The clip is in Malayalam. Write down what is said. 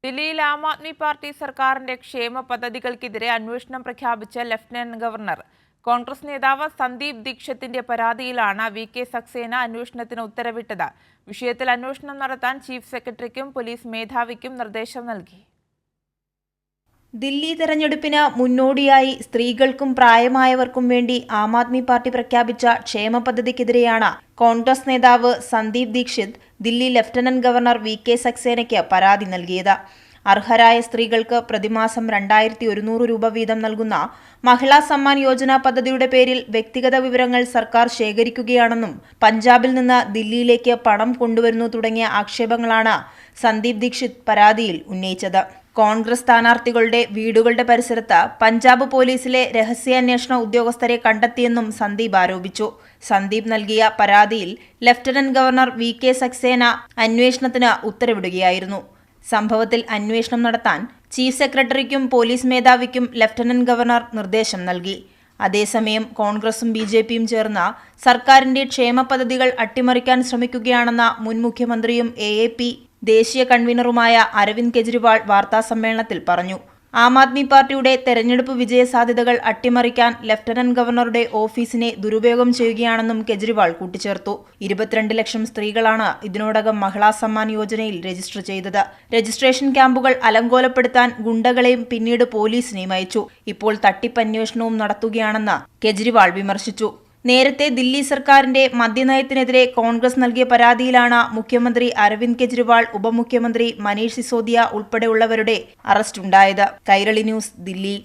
ദില്ലിയിൽ ആം ആദ്മി പാർട്ടി സർക്കാരിന്റെ ക്ഷേമ പദ്ധതികൾക്കെതിരെ അന്വേഷണം പ്രഖ്യാപിച്ച ലഫ്റ്റനന്റ് ഗവർണർ കോൺഗ്രസ് നേതാവ് സന്ദീപ് ദീക്ഷിത്തിന്റെ പരാതിയിലാണ് വി.കെ. സക്സേന അന്വേഷണത്തിന് ഉത്തരവിട്ടത്. വിഷയത്തിൽ അന്വേഷണം നടത്താൻ ചീഫ് സെക്രട്ടറിക്കും പോലീസ് മേധാവിക്കും നിർദ്ദേശം നൽകി. ദില്ലി തെരഞ്ഞെടുപ്പിന് മുന്നോടിയായി സ്ത്രീകൾക്കും പ്രായമായവർക്കും വേണ്ടി ആം ആദ്മി പാർട്ടി പ്രഖ്യാപിച്ച ക്ഷേമ പദ്ധതിക്കെതിരെയാണ് കോൺഗ്രസ് നേതാവ് Sandeep Dikshit Delhi lieutenant governor V K. സക്സേനയ്ക്ക് പരാതി നൽകിയത്. അർഹരായ സ്ത്രീകൾക്ക് പ്രതിമാസം 2100 രൂപ വീതം നൽകുന്ന മഹിളാ സമ്മാൻ യോജന പദ്ധതിയുടെ പേരിൽ വ്യക്തിഗത വിവരങ്ങൾ സർക്കാർ ശേഖരിക്കുകയാണെന്നും പഞ്ചാബിൽ നിന്ന് ദില്ലിയിലേക്ക് പണം കൊണ്ടുവരുന്നു തുടങ്ങിയ ആക്ഷേപങ്ങളാണ് സന്ദീപ് ദീക്ഷിത് പരാതിയിൽ ഉന്നയിച്ചത്. കോൺഗ്രസ് സ്ഥാനാർത്ഥികളുടെ വീടുകളുടെ പരിസരത്ത് പഞ്ചാബ് പോലീസിലെ രഹസ്യാന്വേഷണ ഉദ്യോഗസ്ഥരെ കണ്ടെത്തിയെന്നും സന്ദീപ് ആരോപിച്ചു. സന്ദീപ് നൽകിയ പരാതിയിൽ ലഫ്റ്റനന്റ് ഗവർണർ വി.കെ. സക്സേന അന്വേഷണത്തിന് ഉത്തരവിടുകയായിരുന്നു. സംഭവത്തിൽ അന്വേഷണം നടത്താൻ ചീഫ് സെക്രട്ടറിക്കും പോലീസ് മേധാവിക്കും ലഫ്റ്റനന്റ് ഗവർണർ നിർദ്ദേശം നൽകി. അതേസമയം കോൺഗ്രസും ബി.ജെ.പിയും ചേർന്ന് സർക്കാരിന്റെ ക്ഷേമ പദ്ധതികൾ അട്ടിമറിക്കാൻ ശ്രമിക്കുകയാണെന്ന മുൻ മുഖ്യമന്ത്രിയും എ.എ.പി. ദേശീയ കൺവീനറുമായ അരവിന്ദ് കെജ്രിവാൾ വാർത്താസമ്മേളനത്തിൽ പറഞ്ഞു. ആം ആദ്മി പാർട്ടിയുടെ തെരഞ്ഞെടുപ്പ് വിജയ സാധ്യതകൾ അട്ടിമറിക്കാൻ ലഫ്റ്റനന്റ് ഗവർണറുടെ ഓഫീസിനെ ദുരുപയോഗം ചെയ്യുകയാണെന്നും കെജ്രിവാൾ കൂട്ടിച്ചേർത്തു. 22 ലക്ഷം സ്ത്രീകളാണ് ഇതിനോടകം മഹിളാ സമ്മാൻ യോജനയിൽ രജിസ്റ്റർ ചെയ്തത്. രജിസ്ട്രേഷൻ ക്യാമ്പുകൾ അലങ്കോലപ്പെടുത്താൻ ഗുണ്ടകളെയും പിന്നീട് പോലീസിനെയും അയച്ചു. ഇപ്പോൾ തട്ടിപ്പന്വേഷണവും നടത്തുകയാണെന്ന് കെജ്രിവാൾ വിമർശിച്ചു. നേരത്തെ ദില്ലി സർക്കാരിന്റെ മദ്യനയത്തിനെതിരെ കോൺഗ്രസ് നൽകിയ പരാതിയിലാണ് മുഖ്യമന്ത്രി അരവിന്ദ് കെജ്രിവാൾ, ഉപമുഖ്യമന്ത്രി മനീഷ് സിസോദിയ ഉൾപ്പെടെയുള്ളവരുടെ അറസ്റ്റുണ്ടായത്. കൈരളി ന്യൂസ്, ദില്ലി.